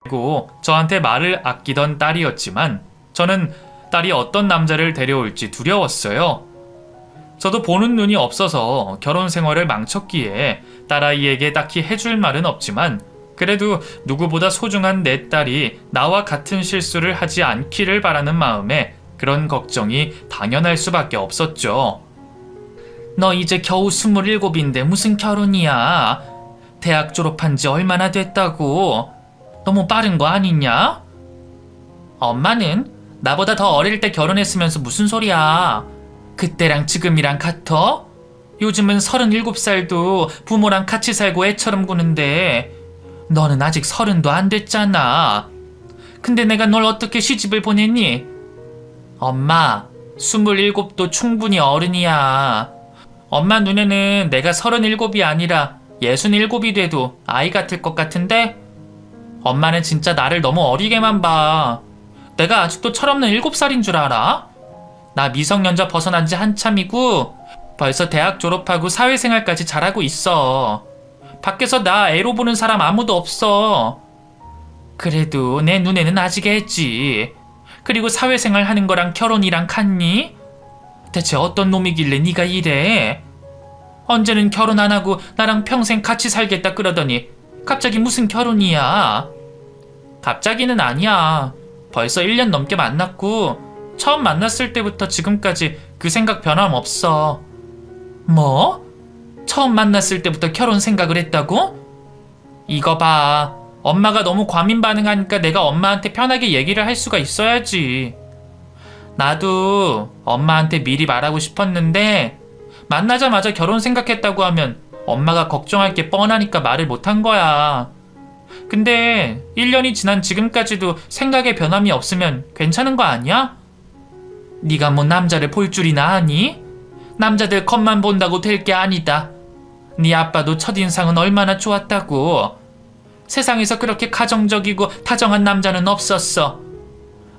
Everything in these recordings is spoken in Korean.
고 저한테 말을 아끼던 딸이었지만 저는 딸이 어떤 남자를 데려올지 두려웠어요. 저도 보는 눈이 없어서 결혼 생활을 망쳤기에 딸아이에게 딱히 해줄 말은 없지만 그래도 누구보다 소중한 내 딸이 나와 같은 실수를 하지 않기를 바라는 마음에 그런 걱정이 당연할 수밖에 없었죠. 너 이제 겨우 27인데 무슨 결혼이야? 대학 졸업한 지 얼마나 됐다고? 너무 빠른 거 아니냐? 엄마는 나보다 더 어릴 때 결혼했으면서 무슨 소리야? 그때랑 지금이랑 같아? 요즘은 37살도 부모랑 같이 살고 애처럼 구는데 너는 아직 30도 안 됐잖아. 근데 내가 널 어떻게 시집을 보냈니? 엄마, 27도 충분히 어른이야. 엄마 눈에는 내가 37이 아니라 67이 돼도 아이 같을 것 같은데? 엄마는 진짜 나를 너무 어리게만 봐. 내가 아직도 철없는 7살인 줄 알아? 나 미성년자 벗어난 지 한참이고 벌써 대학 졸업하고 사회생활까지 잘하고 있어. 밖에서 나 애로 보는 사람 아무도 없어. 그래도 내 눈에는 아직 애지. 그리고 사회생활 하는 거랑 결혼이랑 같니? 대체 어떤 놈이길래 네가 이래? 언제는 결혼 안 하고 나랑 평생 같이 살겠다 그러더니 갑자기 무슨 결혼이야? 갑자기는 아니야. 벌써 1년 넘게 만났고 처음 만났을 때부터 지금까지 그 생각 변함없어. 뭐? 처음 만났을 때부터 결혼 생각을 했다고? 이거 봐. 엄마가 너무 과민 반응하니까 내가 엄마한테 편하게 얘기를 할 수가 있어야지. 나도 엄마한테 미리 말하고 싶었는데 만나자마자 결혼 생각했다고 하면 엄마가 걱정할 게 뻔하니까 말을 못한 거야. 근데 1년이 지난 지금까지도 생각에 변함이 없으면 괜찮은 거 아니야? 네가 뭐 남자를 볼 줄이나 아니? 남자들 겉만 본다고 될 게 아니다. 네 아빠도 첫인상은 얼마나 좋았다고. 세상에서 그렇게 가정적이고 다정한 남자는 없었어.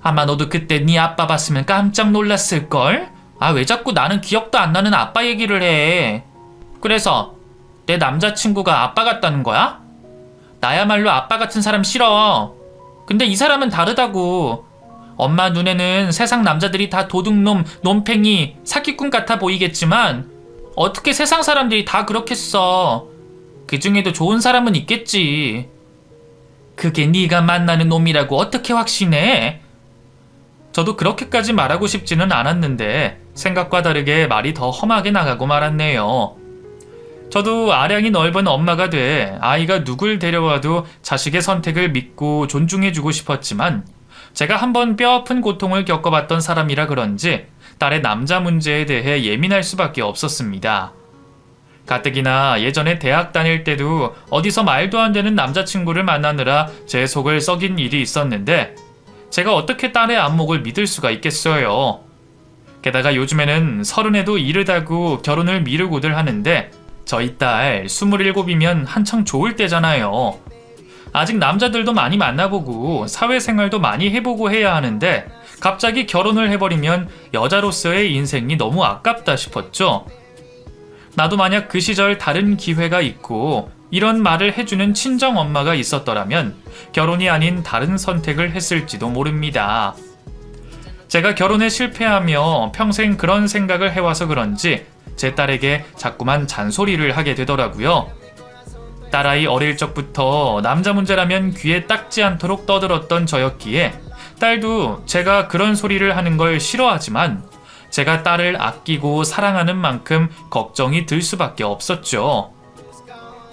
아마 너도 그때 네 아빠 봤으면 깜짝 놀랐을걸? 아, 왜 자꾸 나는 기억도 안 나는 아빠 얘기를 해. 그래서 내 남자친구가 아빠 같다는 거야? 나야말로 아빠 같은 사람 싫어. 근데 이 사람은 다르다고. 엄마 눈에는 세상 남자들이 다 도둑놈, 놈팽이, 사기꾼 같아 보이겠지만 어떻게 세상 사람들이 다 그렇겠어. 그 중에도 좋은 사람은 있겠지. 그게 네가 만나는 놈이라고 어떻게 확신해? 저도 그렇게까지 말하고 싶지는 않았는데 생각과 다르게 말이 더 험하게 나가고 말았네요. 저도 아량이 넓은 엄마가 돼 아이가 누굴 데려와도 자식의 선택을 믿고 존중해주고 싶었지만 제가 한번 뼈아픈 고통을 겪어봤던 사람이라 그런지 딸의 남자 문제에 대해 예민할 수밖에 없었습니다. 가뜩이나 예전에 대학 다닐 때도 어디서 말도 안 되는 남자친구를 만나느라 제 속을 썩인 일이 있었는데 제가 어떻게 딸의 안목을 믿을 수가 있겠어요. 게다가 요즘에는 30에도 이르다고 결혼을 미루고들 하는데 저희 딸 27이면 한창 좋을 때잖아요. 아직 남자들도 많이 만나보고 사회생활도 많이 해보고 해야 하는데 갑자기 결혼을 해버리면 여자로서의 인생이 너무 아깝다 싶었죠. 나도 만약 그 시절 다른 기회가 있고 이런 말을 해주는 친정 엄마가 있었더라면 결혼이 아닌 다른 선택을 했을지도 모릅니다. 제가 결혼에 실패하며 평생 그런 생각을 해와서 그런지 제 딸에게 자꾸만 잔소리를 하게 되더라고요. 딸아이 어릴 적부터 남자 문제라면 귀에 딱지 않도록 떠들었던 저였기에 딸도 제가 그런 소리를 하는 걸 싫어하지만 제가 딸을 아끼고 사랑하는 만큼 걱정이 들 수밖에 없었죠.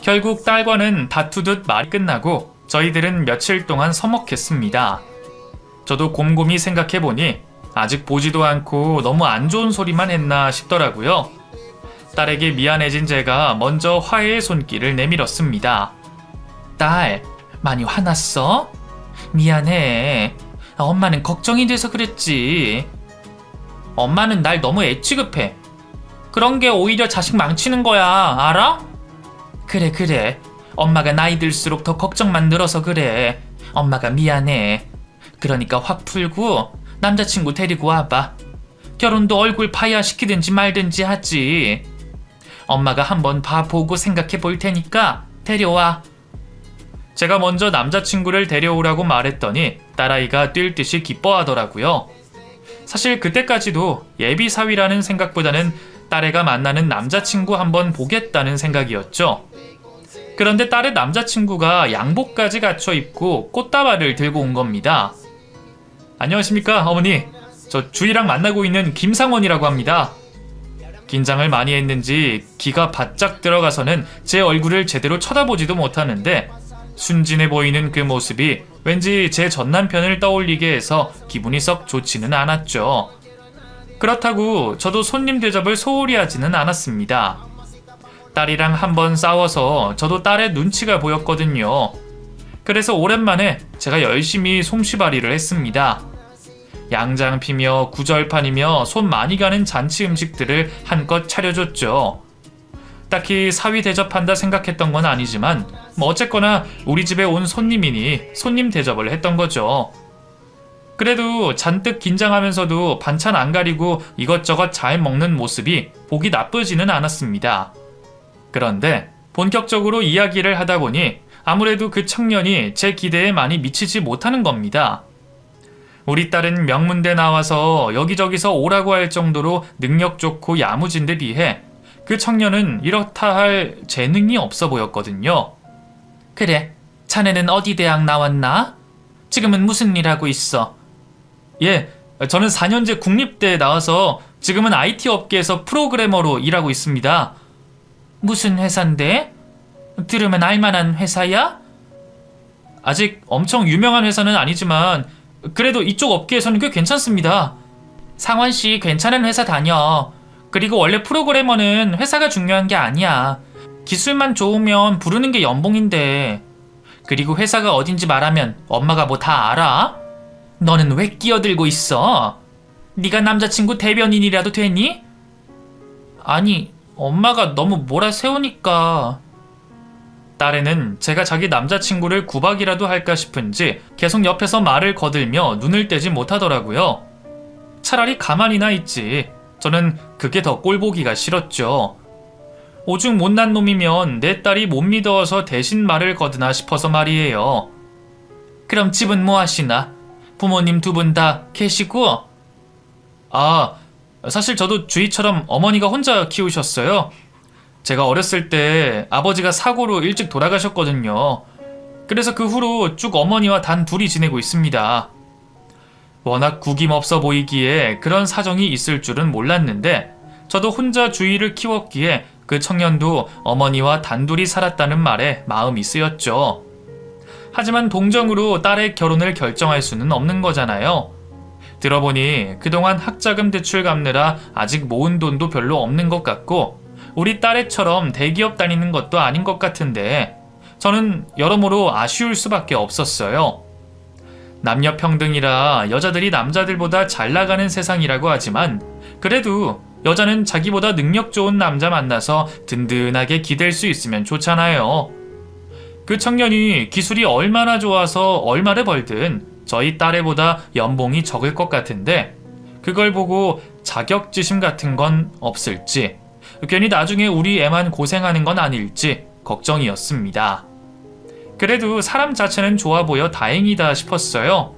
결국 딸과는 다투듯 말이 끝나고 저희들은 며칠 동안 서먹했습니다. 저도 곰곰이 생각해보니 아직 보지도 않고 너무 안 좋은 소리만 했나 싶더라고요. 딸에게 미안해진 제가 먼저 화해의 손길을 내밀었습니다. 딸, 많이 화났어? 미안해. 엄마는 걱정이 돼서 그랬지. 엄마는 날 너무 애취급해. 그런 게 오히려 자식 망치는 거야, 알아? 그래. 엄마가 나이 들수록 더 걱정만 늘어서 그래. 엄마가 미안해. 그러니까 확 풀고 남자친구 데리고 와봐. 결혼도 얼굴 파야 시키든지 말든지 하지. 엄마가 한번 봐보고 생각해 볼 테니까 데려와. 제가 먼저 남자친구를 데려오라고 말했더니 딸아이가 뛸 듯이 기뻐하더라고요. 사실 그때까지도 예비 사위라는 생각보다는 딸애가 만나는 남자친구 한번 보겠다는 생각이었죠. 그런데 딸의 남자친구가 양복까지 갖춰 입고 꽃다발을 들고 온 겁니다. 안녕하십니까, 어머니. 저 주희랑 만나고 있는 김상원이라고 합니다. 긴장을 많이 했는지 기가 바짝 들어가서는 제 얼굴을 제대로 쳐다보지도 못하는데 순진해 보이는 그 모습이 왠지 제 전남편을 떠올리게 해서 기분이 썩 좋지는 않았죠. 그렇다고 저도 손님 대접을 소홀히 하지는 않았습니다. 딸이랑 한번 싸워서 저도 딸의 눈치가 보였거든요. 그래서 오랜만에 제가 열심히 솜씨발이를 했습니다. 양장 피며 구절판이며 손 많이 가는 잔치 음식들을 한껏 차려줬죠. 딱히 사위 대접한다 생각했던 건 아니지만 어쨌거나 우리 집에 온 손님이니 손님 대접을 했던 거죠. 그래도 잔뜩 긴장하면서도 반찬 안 가리고 이것저것 잘 먹는 모습이 보기 나쁘지는 않았습니다. 그런데 본격적으로 이야기를 하다 보니 아무래도 그 청년이 제 기대에 많이 미치지 못하는 겁니다. 우리 딸은 명문대 나와서 여기저기서 오라고 할 정도로 능력 좋고 야무진데 비해 그 청년은 이렇다 할 재능이 없어 보였거든요. 그래, 자네는 어디 대학 나왔나? 지금은 무슨 일 하고 있어? 예, 저는 4년제 국립대에 나와서 지금은 IT 업계에서 프로그래머로 일하고 있습니다. 무슨 회사인데? 들으면 알만한 회사야? 아직 엄청 유명한 회사는 아니지만 그래도 이쪽 업계에서는 꽤 괜찮습니다. 상원씨 괜찮은 회사 다녀. 그리고 원래 프로그래머는 회사가 중요한 게 아니야. 기술만 좋으면 부르는 게 연봉인데. 그리고 회사가 어딘지 말하면 엄마가 뭐 다 알아? 너는 왜 끼어들고 있어? 네가 남자친구 대변인이라도 되니? 아니, 엄마가 너무 몰아세우니까. 딸애는 제가 자기 남자친구를 구박이라도 할까 싶은지 계속 옆에서 말을 거들며 눈을 떼지 못하더라고요. 차라리 가만히나 있지. 저는 그게 더 꼴보기가 싫었죠. 오죽 못난 놈이면 내 딸이 못 믿어서 대신 말을 거드나 싶어서 말이에요. 그럼 집은 뭐 하시나? 부모님 두 분 다 계시고? 아, 사실 저도 주희처럼 어머니가 혼자 키우셨어요. 제가 어렸을 때 아버지가 사고로 일찍 돌아가셨거든요. 그래서 그 후로 쭉 어머니와 단 둘이 지내고 있습니다. 워낙 구김없어 보이기에 그런 사정이 있을 줄은 몰랐는데 저도 혼자 주희를 키웠기에 그 청년도 어머니와 단둘이 살았다는 말에 마음이 쓰였죠. 하지만 동정으로 딸의 결혼을 결정할 수는 없는 거잖아요. 들어보니 그동안 학자금 대출 갚느라 아직 모은 돈도 별로 없는 것 같고 우리 딸애처럼 대기업 다니는 것도 아닌 것 같은데 저는 여러모로 아쉬울 수밖에 없었어요. 남녀 평등이라 여자들이 남자들보다 잘 나가는 세상이라고 하지만 그래도 여자는 자기보다 능력 좋은 남자 만나서 든든하게 기댈 수 있으면 좋잖아요. 그 청년이 기술이 얼마나 좋아서 얼마를 벌든 저희 딸애보다 연봉이 적을 것 같은데 그걸 보고 자격지심 같은 건 없을지 괜히 나중에 우리 애만 고생하는 건 아닐지 걱정이었습니다. 그래도 사람 자체는 좋아 보여 다행이다 싶었어요.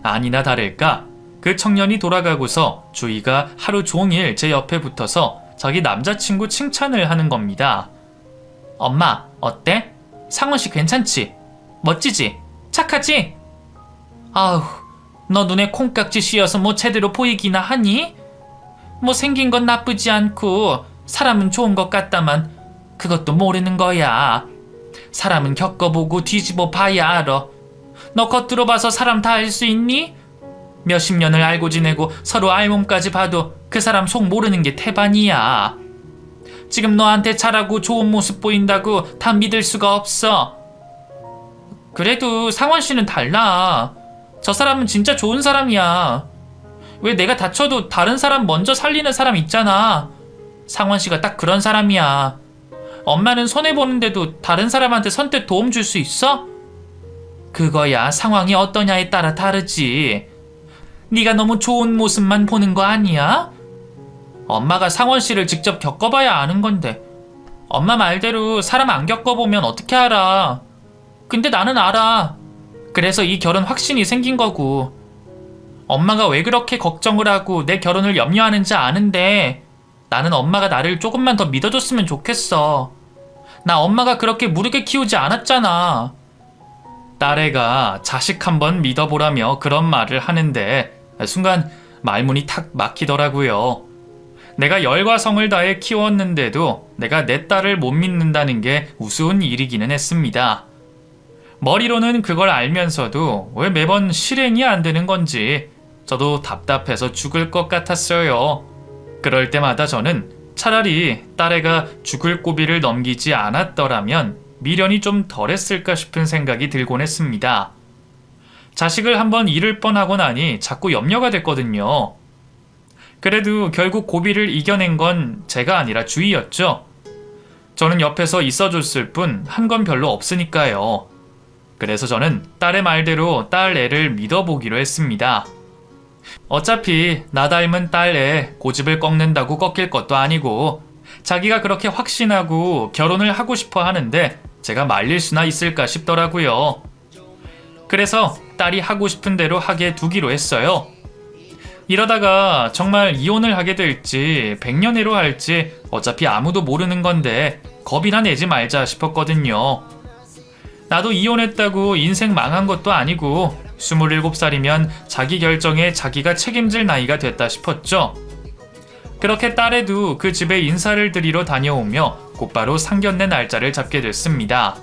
아니나 다를까 그 청년이 돌아가고서 주희가 하루 종일 제 옆에 붙어서 자기 남자친구 칭찬을 하는 겁니다. 엄마, 어때? 상원씨 괜찮지? 멋지지? 착하지? 아우, 너 눈에 콩깍지 씌어서 뭐 제대로 보이기나 하니? 뭐 생긴 건 나쁘지 않고 사람은 좋은 것 같다만 그것도 모르는 거야. 사람은 겪어보고 뒤집어 봐야 알아. 너 겉으로 봐서 사람 다 알 수 있니? 몇십 년을 알고 지내고 서로 알몸까지 봐도 그 사람 속 모르는 게 태반이야. 지금 너한테 잘하고 좋은 모습 보인다고 다 믿을 수가 없어. 그래도 상원 씨는 달라. 저 사람은 진짜 좋은 사람이야. 왜 내가 다쳐도 다른 사람 먼저 살리는 사람 있잖아. 상원 씨가 딱 그런 사람이야. 엄마는 손해보는데도 다른 사람한테 선뜻 도움 줄 수 있어? 그거야 상황이 어떠냐에 따라 다르지. 네가 너무 좋은 모습만 보는 거 아니야? 엄마가 상원 씨를 직접 겪어봐야 아는 건데 엄마 말대로 사람 안 겪어보면 어떻게 알아. 근데 나는 알아. 그래서 이 결혼 확신이 생긴 거고. 엄마가 왜 그렇게 걱정을 하고 내 결혼을 염려하는지 아는데 나는 엄마가 나를 조금만 더 믿어줬으면 좋겠어. 나 엄마가 그렇게 무르게 키우지 않았잖아. 딸애가 자식 한번 믿어보라며 그런 말을 하는데 순간 말문이 탁 막히더라고요. 내가 열과 성을 다해 키웠는데도 내가 내 딸을 못 믿는다는 게 우스운 일이기는 했습니다. 머리로는 그걸 알면서도 왜 매번 실행이 안 되는 건지 저도 답답해서 죽을 것 같았어요. 그럴 때마다 저는 차라리 딸애가 죽을 고비를 넘기지 않았더라면 미련이 좀 덜했을까 싶은 생각이 들곤 했습니다. 자식을 한번 잃을 뻔하고 나니 자꾸 염려가 됐거든요. 그래도 결국 고비를 이겨낸 건 제가 아니라 주희였죠. 저는 옆에서 있어줬을 뿐 한 건 별로 없으니까요. 그래서 저는 딸의 말대로 딸 애를 믿어보기로 했습니다. 어차피 나 닮은 딸 애 고집을 꺾는다고 꺾일 것도 아니고 자기가 그렇게 확신하고 결혼을 하고 싶어 하는데 제가 말릴 수나 있을까 싶더라고요. 그래서 딸이 하고 싶은 대로 하게 두기로 했어요. 이러다가 정말 이혼을 하게 될지 백년해로 할지 어차피 아무도 모르는 건데 겁이나 내지 말자 싶었거든요. 나도 이혼했다고 인생 망한 것도 아니고 27살이면 자기 결정에 자기가 책임질 나이가 됐다 싶었죠. 그렇게 딸애도 그 집에 인사를 드리러 다녀오며 곧바로 상견례 날짜를 잡게 됐습니다.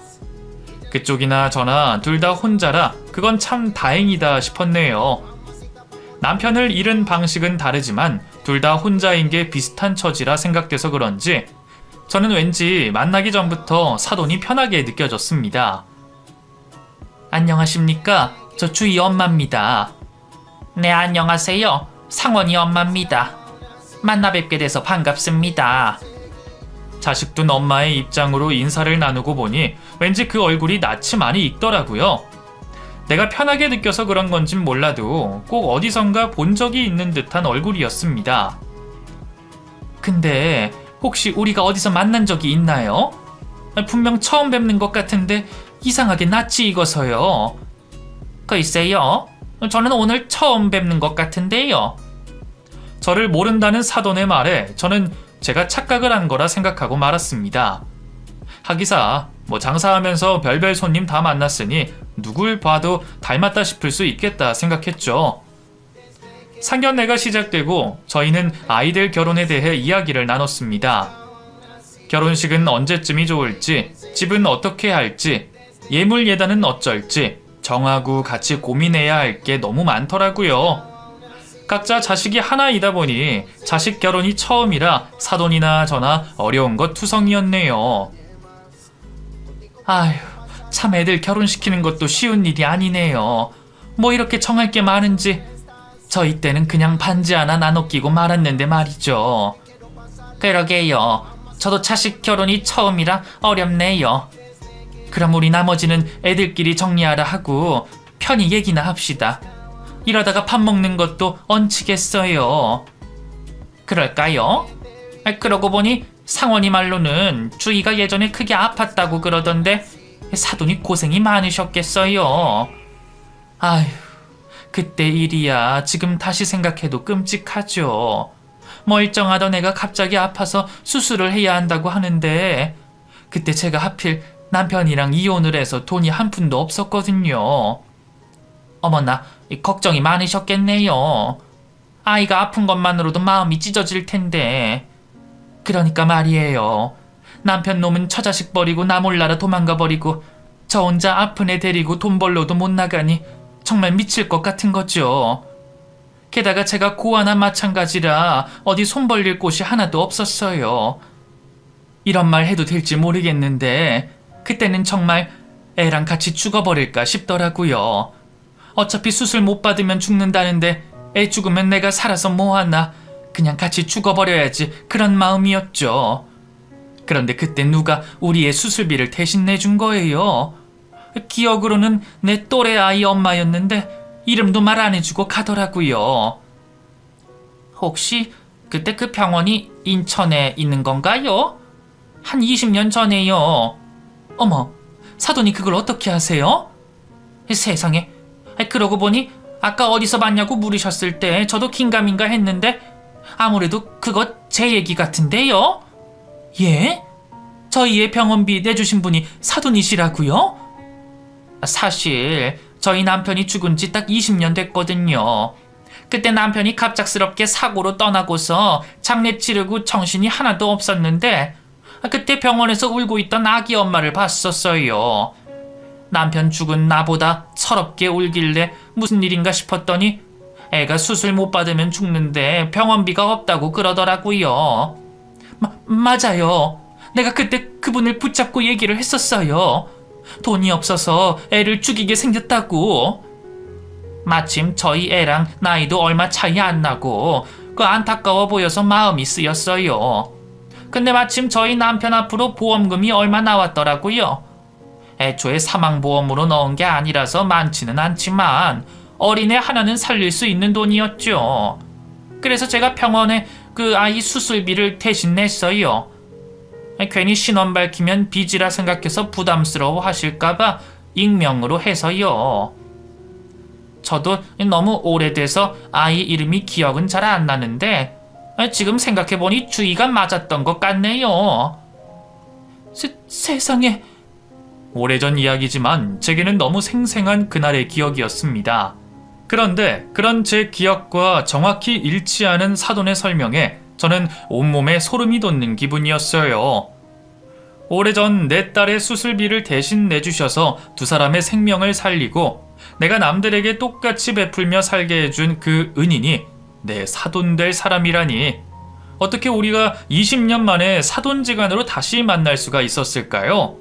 그쪽이나 저나 둘 다 혼자라 그건 참 다행이다 싶었네요. 남편을 잃은 방식은 다르지만 둘 다 혼자인 게 비슷한 처지라 생각돼서 그런지 저는 왠지 만나기 전부터 사돈이 편하게 느껴졌습니다. 안녕하십니까? 저 주희 엄마입니다. 네, 안녕하세요. 상원이 엄마입니다. 만나 뵙게 돼서 반갑습니다. 자식 둔 엄마의 입장으로 인사를 나누고 보니 왠지 그 얼굴이 낯이 많이 익더라고요. 내가 편하게 느껴서 그런 건진 몰라도 꼭 어디선가 본 적이 있는 듯한 얼굴이었습니다. 근데 혹시 우리가 어디서 만난 적이 있나요? 분명 처음 뵙는 것 같은데 이상하게 낯이 익어서요. 글쎄요. 저는 오늘 처음 뵙는 것 같은데요. 저를 모른다는 사돈의 말에 저는 제가 착각을 한 거라 생각하고 말았습니다. 하기사 장사하면서 별별 손님 다 만났으니 누굴 봐도 닮았다 싶을 수 있겠다 생각했죠. 상견례가 시작되고 저희는 아이들 결혼에 대해 이야기를 나눴습니다. 결혼식은 언제쯤이 좋을지, 집은 어떻게 할지, 예물 예단은 어쩔지 정하고 같이 고민해야 할 게 너무 많더라고요. 각자 자식이 하나이다 보니 자식 결혼이 처음이라 사돈이나 저나 어려운 것 투성이었네요. 아휴, 참 애들 결혼시키는 것도 쉬운 일이 아니네요. 뭐 이렇게 정할 게 많은지 저희 때는 그냥 반지 하나 나눠 끼고 말았는데 말이죠. 그러게요. 저도 자식 결혼이 처음이라 어렵네요. 그럼 우리 나머지는 애들끼리 정리하라 하고 편히 얘기나 합시다. 이러다가 밥 먹는 것도 얹히겠어요. 그럴까요? 그러고 보니 상원이 말로는 주희가 예전에 크게 아팠다고 그러던데 사돈이 고생이 많으셨겠어요. 아휴, 그때 일이야 지금 다시 생각해도 끔찍하죠. 멀쩡하던 애가 갑자기 아파서 수술을 해야 한다고 하는데 그때 제가 하필 남편이랑 이혼을 해서 돈이 한 푼도 없었거든요. 어머나, 걱정이 많으셨겠네요. 아이가 아픈 것만으로도 마음이 찢어질 텐데. 그러니까 말이에요. 남편 놈은 처자식 버리고 나 몰라라 도망가 버리고 저 혼자 아픈 애 데리고 돈 벌러도 못 나가니 정말 미칠 것 같은 거죠. 게다가 제가 고아나 마찬가지라 어디 손 벌릴 곳이 하나도 없었어요. 이런 말 해도 될지 모르겠는데 그때는 정말 애랑 같이 죽어버릴까 싶더라고요. 어차피 수술 못 받으면 죽는다는데 애 죽으면 내가 살아서 뭐하나 그냥 같이 죽어버려야지 그런 마음이었죠. 그런데 그때 누가 우리 애 수술비를 대신 내준 거예요. 기억으로는 내 또래 아이 엄마였는데 이름도 말 안 해주고 가더라고요. 혹시 그때 그 병원이 인천에 있는 건가요? 한 20년 전에요. 어머, 사돈이 그걸 어떻게 하세요? 세상에, 그러고 보니 아까 어디서 봤냐고 물으셨을 때 저도 긴가민가 했는데 아무래도 그거 제 얘기 같은데요? 예? 저희의 병원비 내주신 분이 사돈이시라고요? 사실 저희 남편이 죽은 지 딱 20년 됐거든요. 그때 남편이 갑작스럽게 사고로 떠나고서 장례 치르고 정신이 하나도 없었는데 그때 병원에서 울고 있던 아기 엄마를 봤었어요. 남편 죽은 나보다 서럽게 울길래 무슨 일인가 싶었더니 애가 수술 못 받으면 죽는데 병원비가 없다고 그러더라고요. 맞아요. 내가 그때 그분을 붙잡고 얘기를 했었어요. 돈이 없어서 애를 죽이게 생겼다고. 마침 저희 애랑 나이도 얼마 차이 안 나고 안타까워 보여서 마음이 쓰였어요. 근데 마침 저희 남편 앞으로 보험금이 얼마 나왔더라고요. 애초에 사망보험으로 넣은 게 아니라서 많지는 않지만 어린애 하나는 살릴 수 있는 돈이었죠. 그래서 제가 병원에 그 아이 수술비를 대신 냈어요. 괜히 신원 밝히면 빚이라 생각해서 부담스러워 하실까봐 익명으로 해서요. 저도 너무 오래돼서 아이 이름이 기억은 잘 안 나는데 지금 생각해보니 주의가 맞았던 것 같네요. 세상에. 오래전 이야기지만 제게는 너무 생생한 그날의 기억이었습니다. 그런데 그런 제 기억과 정확히 일치하는 사돈의 설명에 저는 온몸에 소름이 돋는 기분이었어요. 오래전 내 딸의 수술비를 대신 내주셔서 두 사람의 생명을 살리고 내가 남들에게 똑같이 베풀며 살게 해준 그 은인이 내 사돈 될 사람이라니, 어떻게 우리가 20년 만에 사돈지간으로 다시 만날 수가 있었을까요?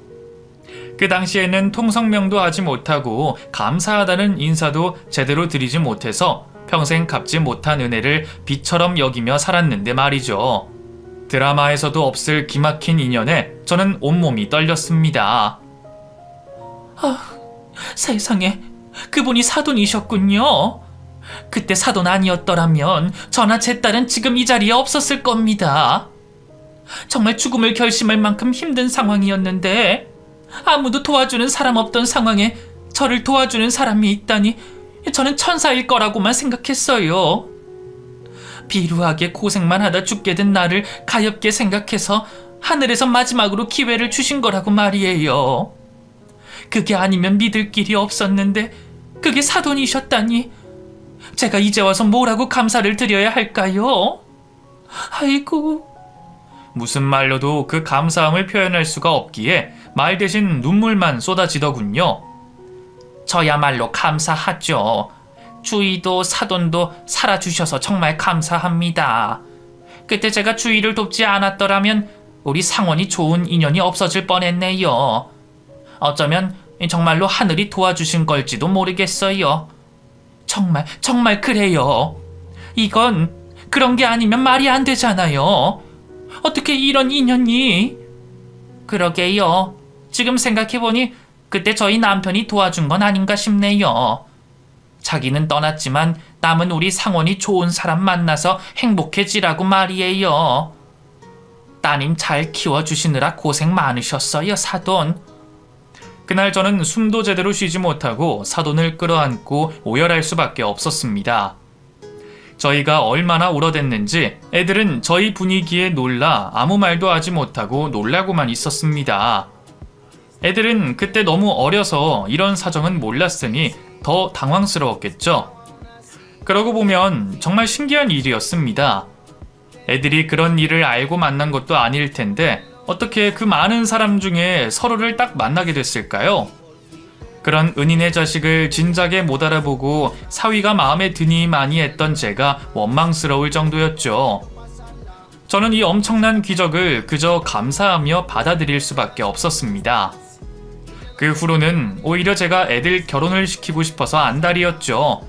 그 당시에는 통성명도 하지 못하고 감사하다는 인사도 제대로 드리지 못해서 평생 갚지 못한 은혜를 빚처럼 여기며 살았는데 말이죠. 드라마에서도 없을 기막힌 인연에 저는 온몸이 떨렸습니다. 세상에, 그분이 사돈이셨군요. 그때 사돈 아니었더라면 저나 제 딸은 지금 이 자리에 없었을 겁니다. 정말 죽음을 결심할 만큼 힘든 상황이었는데 아무도 도와주는 사람 없던 상황에 저를 도와주는 사람이 있다니 저는 천사일 거라고만 생각했어요. 비루하게 고생만 하다 죽게 된 나를 가엾게 생각해서 하늘에서 마지막으로 기회를 주신 거라고 말이에요. 그게 아니면 믿을 길이 없었는데 그게 사돈이셨다니 제가 이제 와서 뭐라고 감사를 드려야 할까요? 아이고. 무슨 말로도 그 감사함을 표현할 수가 없기에 말 대신 눈물만 쏟아지더군요. 저야말로 감사하죠. 주희도 사돈도 살아주셔서 정말 감사합니다. 그때 제가 주희를 돕지 않았더라면 우리 상원이 좋은 인연이 없어질 뻔했네요. 어쩌면 정말로 하늘이 도와주신 걸지도 모르겠어요. 정말 그래요. 이건 그런 게 아니면 말이 안 되잖아요. 어떻게 이런 인연이? 그러게요. 지금 생각해보니 그때 저희 남편이 도와준 건 아닌가 싶네요. 자기는 떠났지만 남은 우리 상원이 좋은 사람 만나서 행복해지라고 말이에요. 따님 잘 키워주시느라 고생 많으셨어요, 사돈. 그날 저는 숨도 제대로 쉬지 못하고 사돈을 끌어안고 오열할 수밖에 없었습니다. 저희가 얼마나 울어댔는지 애들은 저희 분위기에 놀라 아무 말도 하지 못하고 놀라고만 있었습니다. 애들은 그때 너무 어려서 이런 사정은 몰랐으니 더 당황스러웠겠죠. 그러고 보면 정말 신기한 일이었습니다. 애들이 그런 일을 알고 만난 것도 아닐 텐데 어떻게 그 많은 사람 중에 서로를 딱 만나게 됐을까요? 그런 은인의 자식을 진작에 못 알아보고 사위가 마음에 드니 많이 했던 제가 원망스러울 정도였죠. 저는 이 엄청난 기적을 그저 감사하며 받아들일 수밖에 없었습니다. 그 후로는 오히려 제가 애들 결혼을 시키고 싶어서 안달이었죠.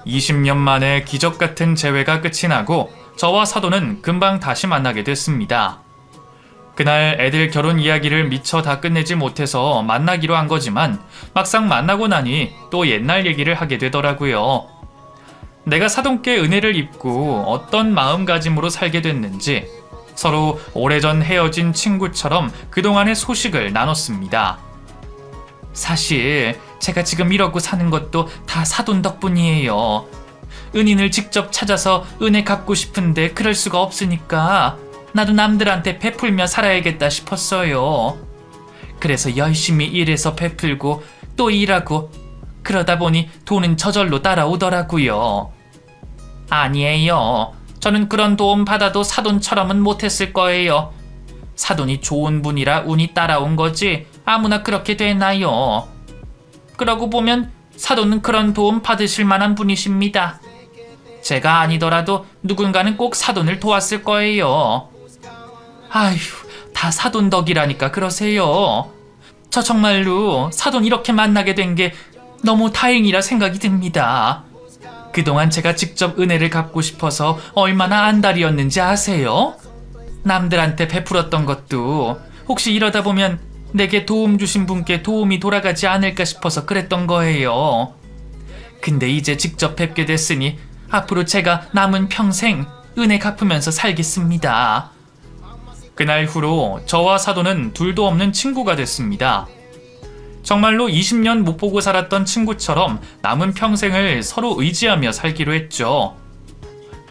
20년 만에 기적 같은 재회가 끝이 나고 저와 사돈은 금방 다시 만나게 됐습니다. 그날 애들 결혼 이야기를 미처 다 끝내지 못해서 만나기로 한 거지만 막상 만나고 나니 또 옛날 얘기를 하게 되더라고요. 내가 사돈께 은혜를 입고 어떤 마음가짐으로 살게 됐는지 서로 오래전 헤어진 친구처럼 그동안의 소식을 나눴습니다. 사실 제가 지금 이러고 사는 것도 다 사돈 덕분이에요. 은인을 직접 찾아서 은혜 갚고 싶은데 그럴 수가 없으니까 나도 남들한테 베풀며 살아야겠다 싶었어요. 그래서 열심히 일해서 베풀고 또 일하고 그러다 보니 돈은 저절로 따라오더라고요. 아니에요. 저는 그런 도움 받아도 사돈처럼은 못했을 거예요. 사돈이 좋은 분이라 운이 따라온 거지 아무나 그렇게 되나요? 그러고 보면 사돈은 그런 도움 받으실 만한 분이십니다. 제가 아니더라도 누군가는 꼭 사돈을 도왔을 거예요. 아휴, 다 사돈 덕이라니까 그러세요. 저 정말로 사돈 이렇게 만나게 된 게 너무 다행이라 생각이 듭니다. 그동안 제가 직접 은혜를 갚고 싶어서 얼마나 안달이었는지 아세요? 남들한테 베풀었던 것도 혹시 이러다 보면 내게 도움 주신 분께 도움이 돌아가지 않을까 싶어서 그랬던 거예요. 근데 이제 직접 뵙게 됐으니 앞으로 제가 남은 평생 은혜 갚으면서 살겠습니다. 그날 후로 저와 사돈은 둘도 없는 친구가 됐습니다. 정말로 20년 못 보고 살았던 친구처럼 남은 평생을 서로 의지하며 살기로 했죠.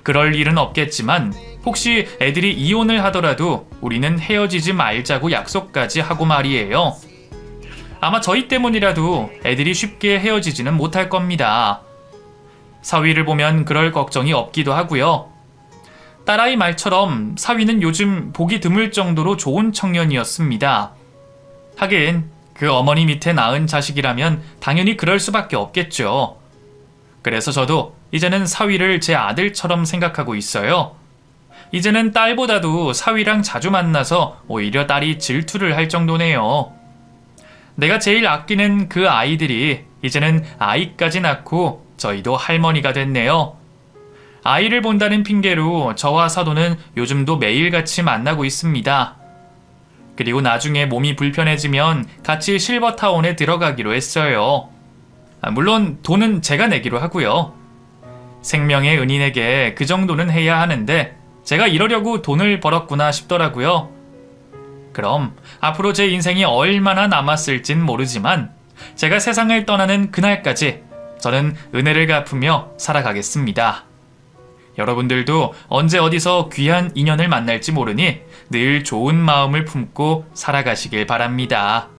그럴 일은 없겠지만 혹시 애들이 이혼을 하더라도 우리는 헤어지지 말자고 약속까지 하고 말이에요. 아마 저희 때문이라도 애들이 쉽게 헤어지지는 못할 겁니다. 사위를 보면 그럴 걱정이 없기도 하고요. 딸아이 말처럼 사위는 요즘 보기 드물 정도로 좋은 청년이었습니다. 하긴 그 어머니 밑에 낳은 자식이라면 당연히 그럴 수밖에 없겠죠. 그래서 저도 이제는 사위를 제 아들처럼 생각하고 있어요. 이제는 딸보다도 사위랑 자주 만나서 오히려 딸이 질투를 할 정도네요. 내가 제일 아끼는 그 아이들이 이제는 아이까지 낳고 저희도 할머니가 됐네요. 아이를 본다는 핑계로 저와 사돈은 요즘도 매일같이 만나고 있습니다. 그리고 나중에 몸이 불편해지면 같이 실버타운에 들어가기로 했어요. 물론 돈은 제가 내기로 하고요. 생명의 은인에게 그 정도는 해야 하는데 제가 이러려고 돈을 벌었구나 싶더라고요. 그럼 앞으로 제 인생이 얼마나 남았을진 모르지만 제가 세상을 떠나는 그날까지 저는 은혜를 갚으며 살아가겠습니다. 여러분들도 언제 어디서 귀한 인연을 만날지 모르니 늘 좋은 마음을 품고 살아가시길 바랍니다.